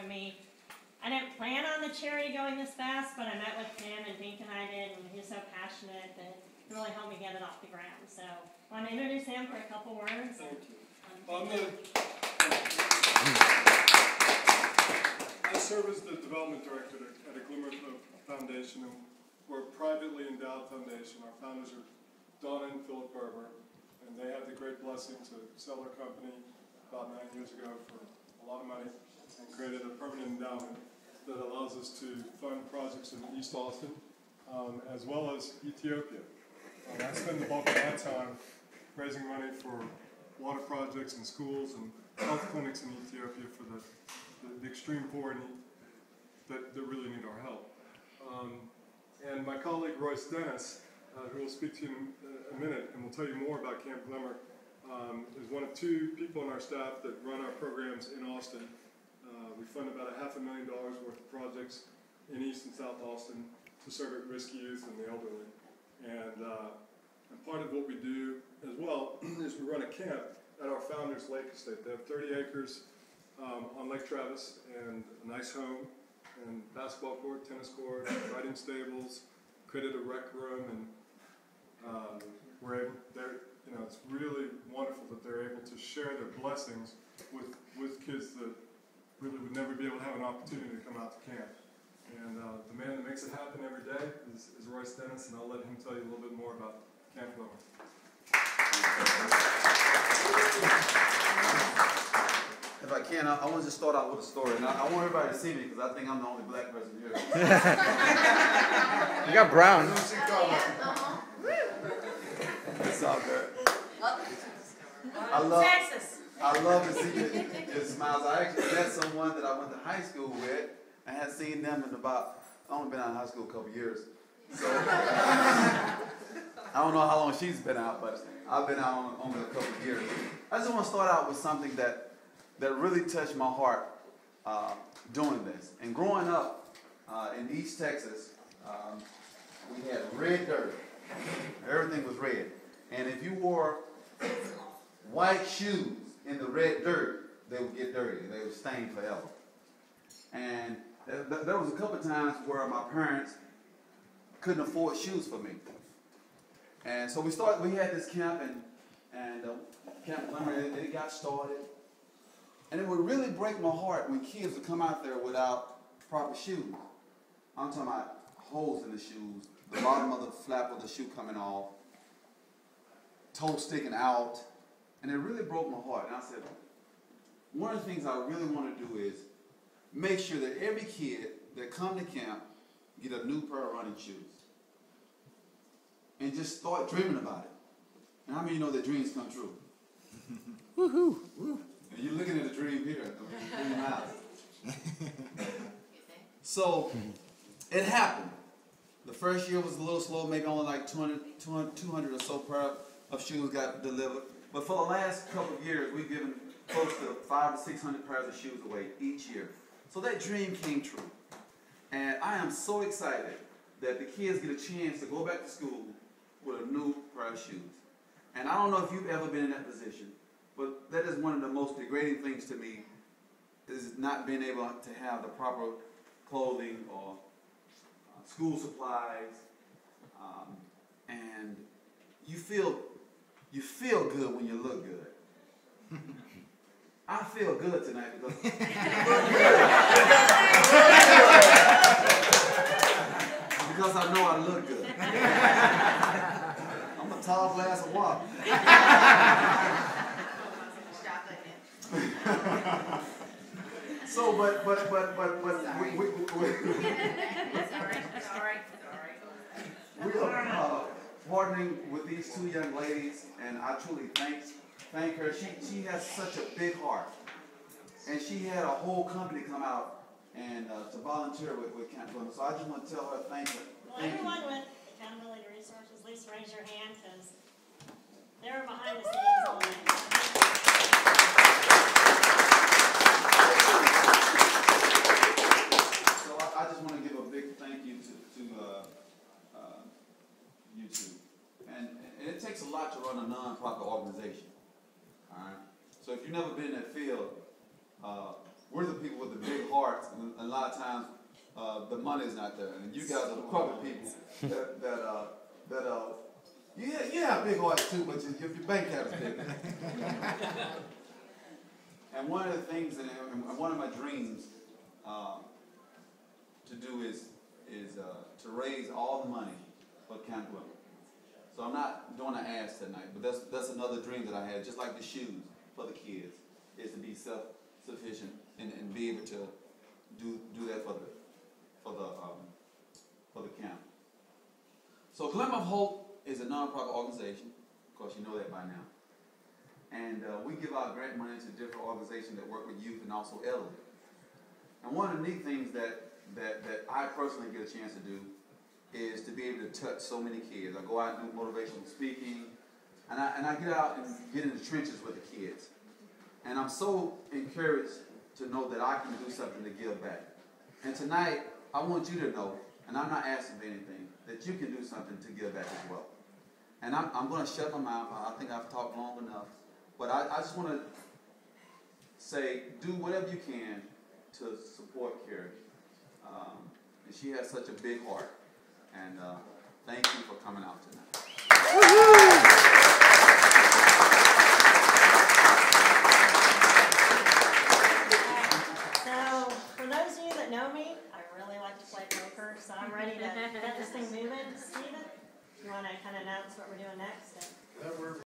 to me. I didn't plan on the charity going this fast, but I met with him and Dink and I did, and he was so passionate that it really helped me get it off the ground. So I want to introduce him for a couple words. Thank you. I serve as the development director at a Glimmer Foundation, and we're a privately endowed foundation. Our founders are Donna and Philip Berber, and they had the great blessing to sell their company about 9 years ago for a lot of money and created a permanent endowment that allows us to fund projects in East Austin, as well as Ethiopia. I spend the bulk of my time raising money for water projects in schools and health clinics in Ethiopia for the extreme poor that really need our help. And my colleague Royce Dennis, who will speak to you in a minute and will tell you more about Camp Glimmer, is one of 2 people on our staff that run our programs in Austin. We fund about $500,000 worth of projects in East and South Austin to serve at-risk youth and the elderly. And part of what we do as well is we run a camp at our founders' lake estate. They have 30 acres on Lake Travis and a nice home and basketball court, tennis court, riding stables, created a rec room, and it's really wonderful that they're able to share their blessings with kids that really would never be able to have an opportunity to come out to camp. And the man that makes it happen every day is Royce Dennis, and I'll let him tell you a little bit more about Camp Glimmer. If I can, I want to just start out with a story. Now, I want everybody to see me because I think I'm the only black person here. You got brown. It's all good. I love to see your smiles. I actually met someone that I went to high school with. I had seen them in about, I've only been out of high school a couple years. So, I don't know how long she's been out, but I've been out only a couple of years. I just want to start out with something that really touched my heart doing this. And growing up in East Texas, we had red dirt. Everything was red. And if you wore white shoes in the red dirt, they would get dirty. They would stain forever. And there was a couple of times where my parents couldn't afford shoes for me. And so we had this camp, and Camp Glimmer, it got started. And it would really break my heart when kids would come out there without proper shoes. I'm talking about holes in the shoes, the bottom of the flap of the shoe coming off, toe sticking out. And it really broke my heart. And I said, one of the things I really want to do is make sure that every kid that come to camp get a new pair of running shoes. And just start dreaming about it. And how many of you know that dreams come true? Woohoo! And you're looking at a dream here. Dream house. So, it happened. The first year was a little slow, maybe only like 200 or so pair of shoes got delivered. But for the last couple of years, we've given close to 500 to 600 pairs of shoes away each year. So that dream came true. And I am so excited that the kids get a chance to go back to school with a new pair of shoes. And I don't know if you've ever been in that position, but that is one of the most degrading things to me, is not being able to have the proper clothing or school supplies. And you feel good when you look good. I feel good tonight because I know I look good. I'm a tall glass of water. So, but we are partnering with these 2 young ladies, and I truly thank her. She has such a big heart, and she had a whole company come out and to volunteer with Camp Glimmer. So I just want to tell her thank you. Well, everyone with Accountability Resources, at least raise your hand, because they were behind the scenes all night. So I just want to give a big thank you to you two. And it takes a lot to run a non-profit organization. All right. So if you've never been in that field, we're the people with the big hearts, and a lot of times the money's not there. And you guys are the corporate people you have big hearts too, but your bank account is big. And one of the things, and one of my dreams to do is to raise all the money for Camp Glen. So I'm not doing an ask tonight, but that's another dream that I had, just like the shoes for the kids, is to be self-sufficient and be able to do that for the camp. So Glimmer of Hope is a nonprofit organization. Of course, you know that by now. And we give out grant money to different organizations that work with youth and also elderly. And one of the neat things that I personally get a chance to do is to be able to touch so many kids. I go out and do motivational speaking, and I get out and get in the trenches with the kids. And I'm so encouraged to know that I can do something to give back. And tonight, I want you to know, and I'm not asking for anything, that you can do something to give back as well. And I'm going to shut my mouth. I think I've talked long enough. But I just want to say, do whatever you can to support Carrie. And she has such a big heart. And thank you for coming out tonight. So, for those of you that know me, I really like to play poker, so I'm ready to get this thing moving. Steven, you want to kind of announce what we're doing next?